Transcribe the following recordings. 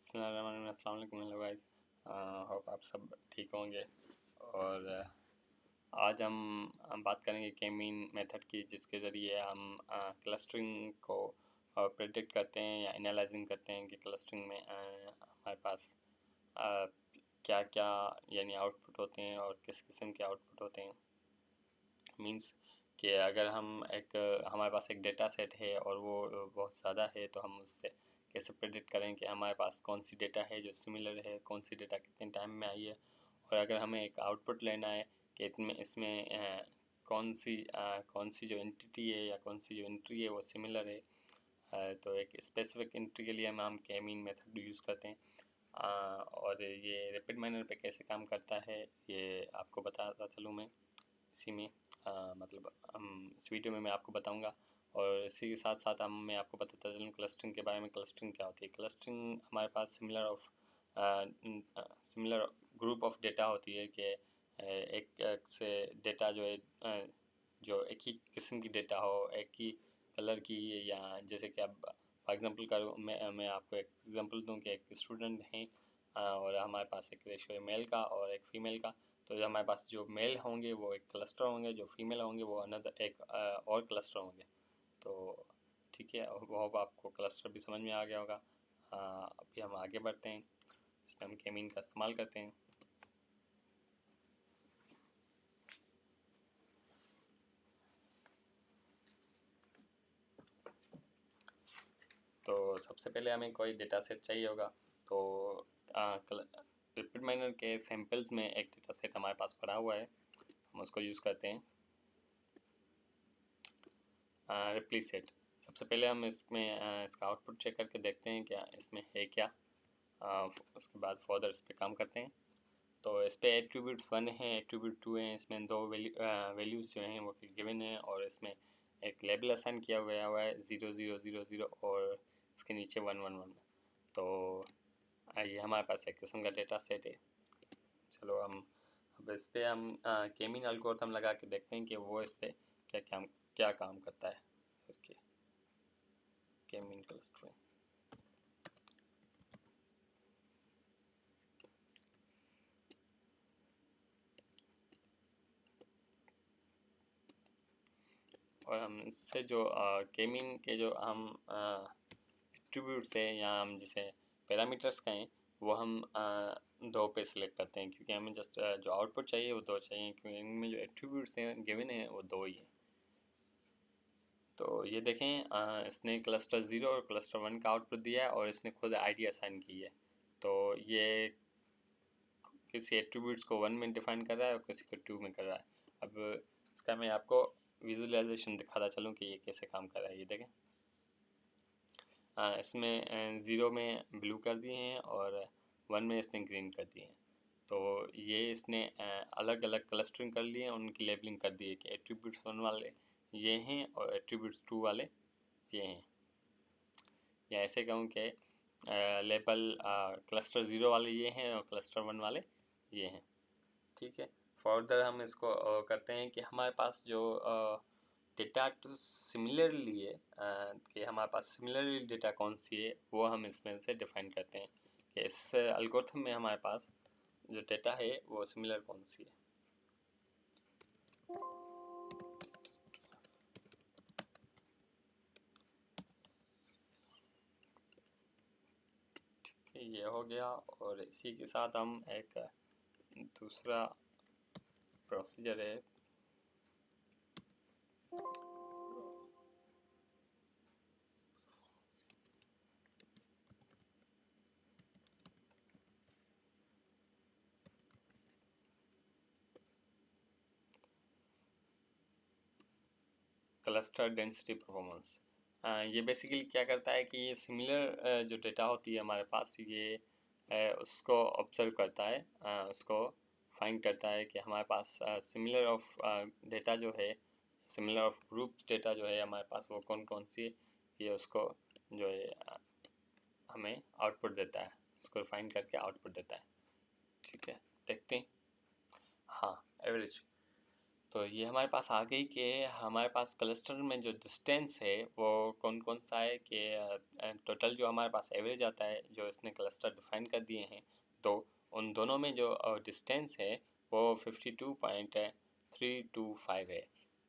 अस्सलाम वालेकुम hello guys. Hope आप सब ठीक होंगे। और आज हम बात करेंगे के मीन मेथड की, जिसके ज़रिए हम क्लस्टरिंग को प्रेडिक्ट करते हैं या एनालाइजिंग करते हैं कि क्लस्टरिंग में हमारे पास क्या क्या यानी आउटपुट होते हैं और किस किस्म के आउटपुट होते हैं। मींस कि अगर हमारे पास एक डेटा सेट है और वो बहुत ज़्यादा है, तो हम उससे कैसे प्रेडिक्ट करें कि हमारे पास कौन सी डेटा है जो सिमिलर है, कौन सी डेटा कितने टाइम में आई है। और अगर हमें एक आउटपुट लेना है कि इसमें कौन सी जो एंटिटी है या कौन सी जो एंट्री है वो सिमिलर है, तो एक स्पेसिफिक एंट्री के लिए हम के मीन मेथड यूज़ करते हैं। और ये रैपिड माइनर पे कैसे काम करता है ये आपको बताता चलूँ मैं इसी में। मतलब हम इस वीडियो में मैं आपको बताऊंगा, और इसी के साथ साथ मैं आपको बताता चलूँ क्लस्टरिंग के बारे में। क्लस्टरिंग क्या होती है? क्लस्टरिंग हमारे पास सिमिलर ग्रुप ऑफ डेटा होती है कि एक से डेटा जो है जो एक ही किस्म की डेटा हो, एक ही कलर की, या जैसे कि अब फॉर एग्ज़ाम्पल करूँ मैं आपको एक एग्ज़ाम्पल दूँ कि एक स्टूडेंट हैं और हमारे पास एक रेशियो है मेल का और एक फ़ीमेल का। तो जो हमारे पास जो मेल होंगे वो एक क्लस्टर होंगे, जो फीमेल होंगे वो अनदर एक और क्लस्टर होंगे। तो ठीक है, वो अब आपको क्लस्टर भी समझ में आ गया होगा। अभी हम आगे बढ़ते हैं, इसमें हम के मीन का इस्तेमाल करते हैं। तो सबसे पहले हमें कोई डेटा सेट चाहिए होगा। तो रैपिड माइनर के सैम्पल्स में एक डेटा सेट हमारे पास पड़ा हुआ है, हम उसको यूज़ करते हैं रिप्लेस सेट। सबसे पहले हम इसमें इसका आउटपुट चेक करके देखते हैं क्या इसमें है क्या। उसके बाद फर्दर इस पर काम करते हैं। तो इस पर एट्रीब्यूट्स 1 हैं, एट्रीब्यूट 2 हैं। इसमें दो वैल्यूज़ जो हैं वो गिवन है, और इसमें एक लेबल असाइन किया गया हुआ है 0 0 0 0 और इसके नीचे 1 1 1। तो ये हमारे पास एक किस्म का डेटा सेट है। चलो अब इस पर हम के मीन एल्गोरिथम लगा के देखते हैं कि वो इस पर क्या काम करता है करके के मीन क्लस्टरिंग। और हम इससे जो के मीन के जो हम एट्रीब्यूट्स हैं या हम जिसे पैरामीटर्स कहें, वो हम दो पे सिलेक्ट करते हैं, क्योंकि हमें जस्ट जो आउटपुट चाहिए वो दो चाहिए, क्योंकि इनमें जो एट्रीब्यूट्स हैं गिवन हैं वो दो ही हैं। तो ये देखें, इसने क्लस्टर 0 और क्लस्टर 1 का आउटपुट दिया है और इसने खुद आईडी असाइन की है। तो ये किसी एट्रीब्यूट्स को 1 में डिफाइन कर रहा है और किसी को 2 में कर रहा है। अब इसका मैं आपको विजुअलाइजेशन दिखाता चलूँ कि ये कैसे काम कर रहा है। ये देखें, इसमें 0 में ब्लू कर दिए हैं और 1 में इसने ग्रीन कर दिए हैं। तो ये इसने अलग अलग क्लस्टरिंग कर लिए हैं, उनकी लेबलिंग कर दी है कि एट्रीब्यूट्स 1 वाले ये हैं और एट्रीब्यूट्स 2 वाले ये हैं। या ऐसे कहूँ कि लेबल क्लस्टर 0 वाले ये हैं और क्लस्टर 1 वाले ये हैं। ठीक है, फर्दर हम इसको करते हैं कि हमारे पास जो डेटा तो सिमिलरली है, कि हमारे पास सिमिलरली डेटा कौन सी है वो हम इसमें से डिफाइन करते हैं कि इस एल्गोरिथम में हमारे पास जो डेटा है वो सिमिलर कौन सी है। ठीक है, ये हो गया। और इसी के साथ हम एक दूसरा प्रोसीजर है क्लस्टर डेंसिटी परफॉर्मेंस। ये बेसिकली क्या करता है कि ये सिमिलर जो डेटा होती है हमारे पास, ये उसको ऑब्जर्व करता है, उसको फाइंड करता है कि हमारे पास सिमिलर ऑफ डेटा जो है, सिमिलर ऑफ ग्रुप्स डेटा जो है हमारे पास वो कौन कौन सी है। ये उसको जो है हमें आउटपुट देता है, उसको फाइंड करके आउटपुट देता है। ठीक है, देखते हैं। हाँ, एवरेज। तो ये हमारे पास आ गई कि हमारे पास क्लस्टर में जो डिस्टेंस है वो कौन कौन सा है कि टोटल जो हमारे पास एवरेज आता है जो इसने क्लस्टर डिफाइन कर दिए हैं, तो उन दोनों में जो डिस्टेंस है वो 52.325 है।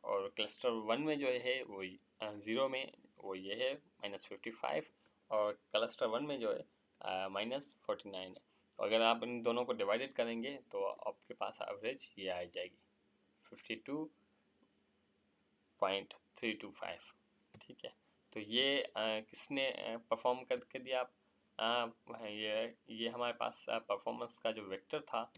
और क्लस्टर वन में जो है वो ज़ीरो में वो ये है -55, और क्लस्टर वन में जो है -49 है। तो अगर आप इन दोनों को डिवाइडेड करेंगे तो आपके पास एवरेज ये आ जाएगी 52.325। ठीक है, तो ये किसने परफॉर्म करके दिया? ये हमारे पास परफॉर्मेंस का जो वेक्टर था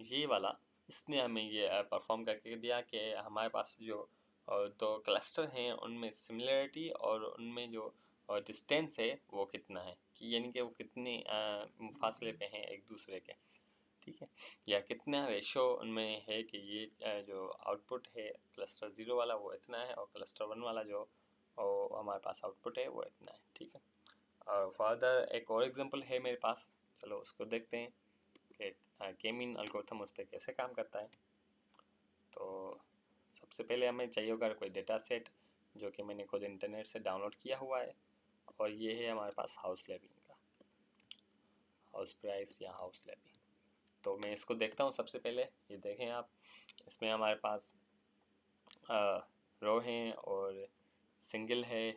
ये वाला, इसने हमें ये परफॉर्म करके दिया कि हमारे पास जो दो क्लस्टर हैं उनमें सिमिलरिटी और उनमें जो डिस्टेंस है वो कितना है, कि यानी कि वो कितने फासले पे हैं एक दूसरे के। ठीक है, या कितना रेशो उनमें है कि ये जो आउटपुट है क्लस्टर ज़ीरो वाला वो इतना है और क्लस्टर वन वाला जो हमारे पास आउटपुट है वो इतना है। ठीक है, और फर्दर एक और एग्जांपल है मेरे पास, चलो उसको देखते हैं कि के मीन एल्गोरिथम उस पर कैसे काम करता है। तो सबसे पहले हमें चाहिए होगा कोई डेटा सेट जो कि मैंने खुद इंटरनेट से डाउनलोड किया हुआ है, और ये है हमारे पास हाउस लेवलिंग का, हाउस प्राइस या हाउस लेवलिंग। तो मैं इसको देखता हूँ। सबसे पहले ये देखें आप, इसमें हमारे पास रो हैं और सिंगल है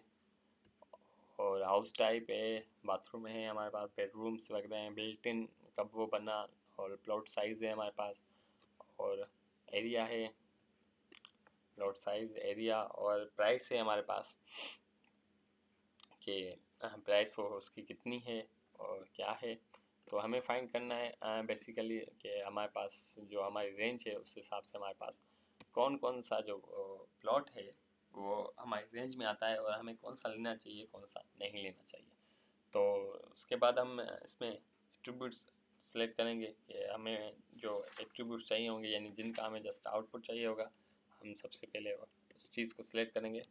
और हाउस टाइप है, बाथरूम है हमारे पास, बेडरूम्स वगैरह हैं, बिल्ट इन कब वो बना, और प्लॉट साइज़ है हमारे पास, और एरिया है, प्लॉट साइज़, एरिया, और प्राइस है हमारे पास कि प्राइस वो उसकी कितनी है और क्या है। तो हमें फाइंड करना है बेसिकली कि हमारे पास जो हमारी रेंज है उस हिसाब से हमारे पास कौन कौन सा जो प्लॉट है वो हमारी रेंज में आता है और हमें कौन सा लेना चाहिए कौन सा नहीं लेना चाहिए। तो उसके बाद हम इसमें एट्रीब्यूट्स सेलेक्ट करेंगे कि हमें जो एट्रीब्यूट्स चाहिए होंगे, यानी जिनका हमें जस्ट आउटपुट चाहिए होगा, हम सबसे पहले उस चीज़ को सिलेक्ट करेंगे।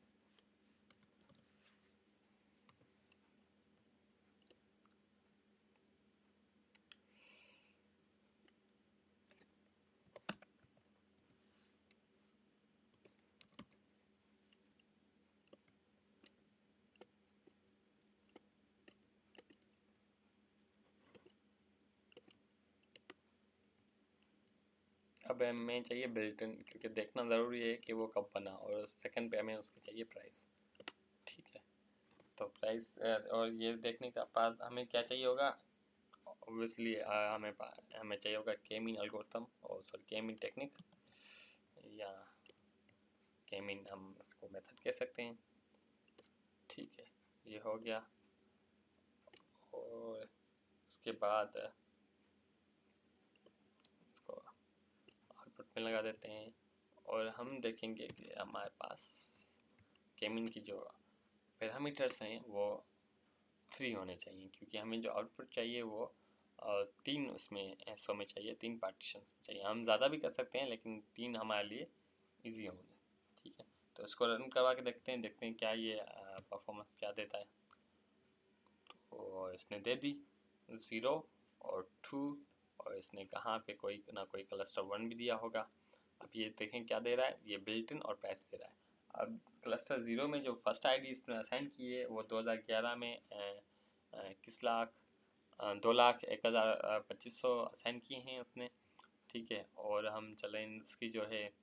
अब हमें चाहिए बिल्ट इन, क्योंकि देखना ज़रूरी है कि वो कब बना, और सेकंड पे हमें उसकी चाहिए प्राइस। ठीक है, तो प्राइस और ये देखने के बाद हमें क्या चाहिए होगा, ऑब्वियसली हमें चाहिए होगा के मीन एल्गोरिथम, और सॉरी के मीन टेक्निक, या के मीन हम इसको मेथड कह सकते हैं। ठीक है, ये हो गया, और इसके बाद इसको आउटपुट में लगा देते हैं, और हम देखेंगे कि हमारे पास केमिन की जो पैरामीटर्स हैं वो 3 होने चाहिए, क्योंकि हमें जो आउटपुट चाहिए वो 3 उसमें हिस्सों में चाहिए, 3 पार्टीशंस में चाहिए। हम ज़्यादा भी कर सकते हैं लेकिन 3 हमारे लिए इजी होंगे। ठीक है, तो इसको रन करवा के देखते हैं क्या ये परफॉर्मेंस क्या देता है। तो इसने दे दी 0 और 2, और इसने कहाँ पे कोई ना कोई क्लस्टर 1 भी दिया होगा। अब ये देखें क्या दे रहा है, ये बिल्ट इन और प्राइस दे रहा है। अब क्लस्टर 0 में जो फर्स्ट आईडी इसने असाइन की है वो 2011 में 21 लाख 2,01,2500 असाइन किए हैं उसने। ठीक है, और हम चलें इसकी जो है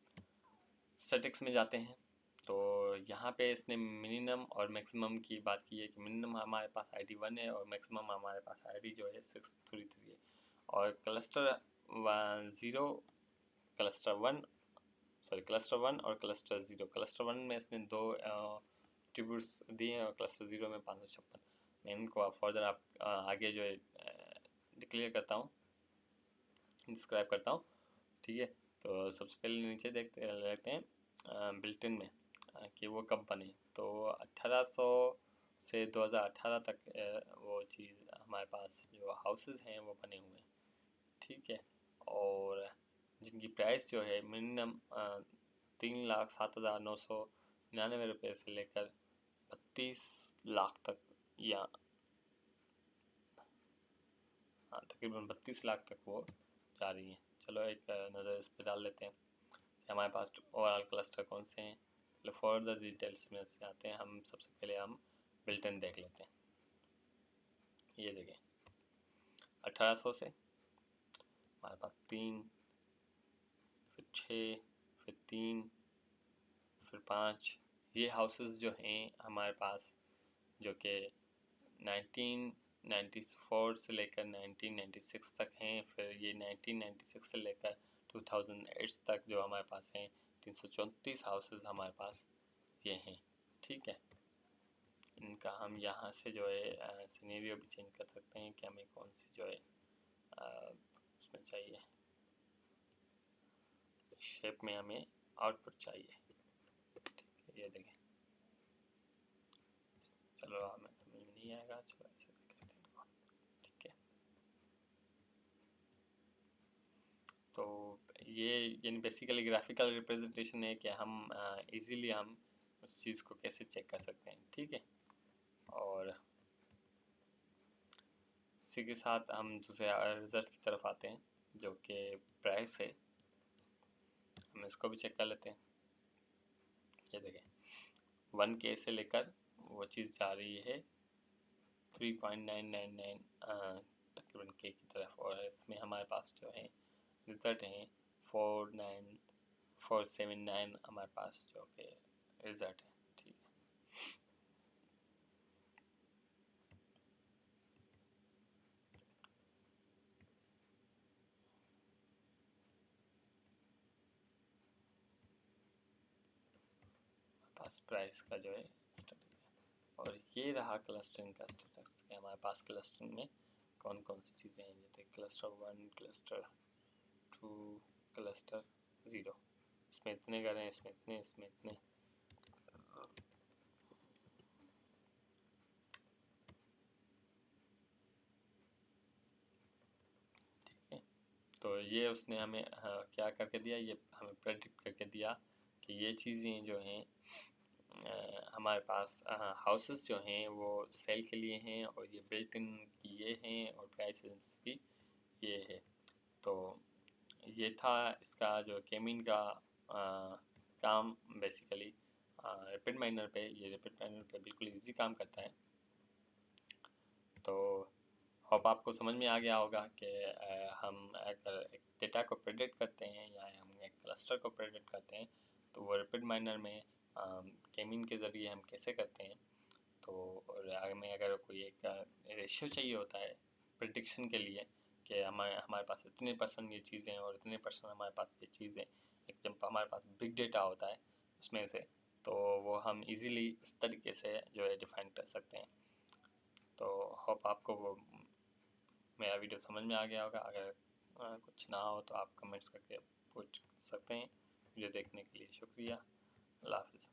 स्टैटिक्स में जाते हैं। तो यहाँ पे इसने मिनिमम और मैक्सिमम की बात की है कि मिनिमम हमारे पास आईडी 1 है और मैक्सिमम हमारे पास आईडी जो है 633 है। और क्लस्टर 0, क्लस्टर 1, सॉरी क्लस्टर 1 और क्लस्टर 0, क्लस्टर 1 में इसने 2 ट्रिब्यूट्स दिए हैं और क्लस्टर 0 में 556। मैं इनको फर्दर आप आगे जो है डिक्लेयर करता हूँ, डिस्क्राइब करता हूँ। ठीक है, तो सबसे पहले नीचे लेते हैं बिल्ट इन में कि वो कब बने। तो 1800 से 2018 तक वो चीज़ हमारे पास जो हाउसेस हैं वो बने हुए हैं। ठीक है, और जिनकी प्राइस जो है मिनिमम 3,07,999 से लेकर 32 लाख तक, या हाँ तकरीबन 32 लाख तक वो जा रही हैं। चलो एक नज़र इस पर डाल लेते हैं हमारे पास ओवरऑल क्लस्टर कौन से हैं। चलो फॉर डिटेल्स में से आते हैं, हम सबसे पहले हम बिल्ट इन देख लेते हैं। ये देखें 1800 से हमारे पास 3, फिर 6, फिर 3, फिर 5, ये हाउसेस जो हैं हमारे पास, जो कि 1994 से लेकर 1996 तक हैं। फिर ये 1996 से लेकर 2008 तक जो हमारे पास हैं 334 हाउसेस हमारे पास ये हैं। ठीक है, इनका हम यहाँ से जो है सिनेरियो भी चेंज कर सकते हैं कि हमें कौन सी जो है उसमें चाहिए, शेप में हमें आउटपुट चाहिए। ठीक है, ये देखें, चलो हमें समझ में नहीं आएगा, चलो ऐसे देख लेते हैं इनको। ठीक है, तो ये यानी बेसिकली ग्राफिकल रिप्रेजेंटेशन है कि हम इजीली हम उस चीज़ को कैसे चेक कर सकते हैं। ठीक है, और इसी के साथ हम दूसरे रिजल्ट की तरफ आते हैं जो कि प्राइस है। हम इसको भी चेक कर लेते हैं। ये देखें 1K से लेकर वो चीज़ जा रही है 3.999 तकरीबन K की तरफ, और इसमें हमारे पास जो है रिज़ल्ट हैं 49479 हमारे पास जो कि रिज़ल्ट है। ठीक है, पास प्राइस का जो है स्टेटस है, और ये रहा क्लस्टरिंग का स्टेटस कि हमारे पास क्लस्टरिंग में कौन कौन सी चीज़ें हैं। जैसे क्लस्टर 1, क्लस्टर 2, क्लस्टर 0, इसमें इतने करें, इसमें इतने, इसमें इतने। ठीक है, तो ये उसने हमें क्या करके दिया, ये हमें प्रेडिक्ट करके दिया कि ये चीज़ें जो हैं हमारे पास हाउसेस जो हैं वो सेल के लिए हैं, और ये बिल्ट इन ये हैं, और प्राइसेस की ये है। तो ये था इसका जो केमीन का काम बेसिकली रैपिड माइनर पे। ये रैपिड माइनर पे बिल्कुल इजी काम करता है। तो होप आपको समझ में आ गया होगा कि हम अगर एक डेटा को प्रेडिक्ट करते हैं या हम एक क्लस्टर को प्रेडिक्ट करते हैं तो वो रैपिड माइनर में केमीन के ज़रिए हम कैसे करते हैं। तो और हमें अगर कोई एक रेशियो चाहिए होता है प्रेडिक्शन के लिए कि हमारे पास इतने % ये चीज़ें और इतने % हमारे पास ये चीज़ें, एक जब हमारे पास बिग डेटा होता है उसमें से, तो वो हम इजीली इस तरीके से जो है डिफ़ाइन कर सकते हैं। तो होप आपको वो मेरा वीडियो समझ में आ गया होगा। अगर कुछ ना हो तो आप कमेंट्स करके पूछ सकते हैं। वीडियो देखने के लिए शुक्रिया। अल्लाह हाफ़िज़।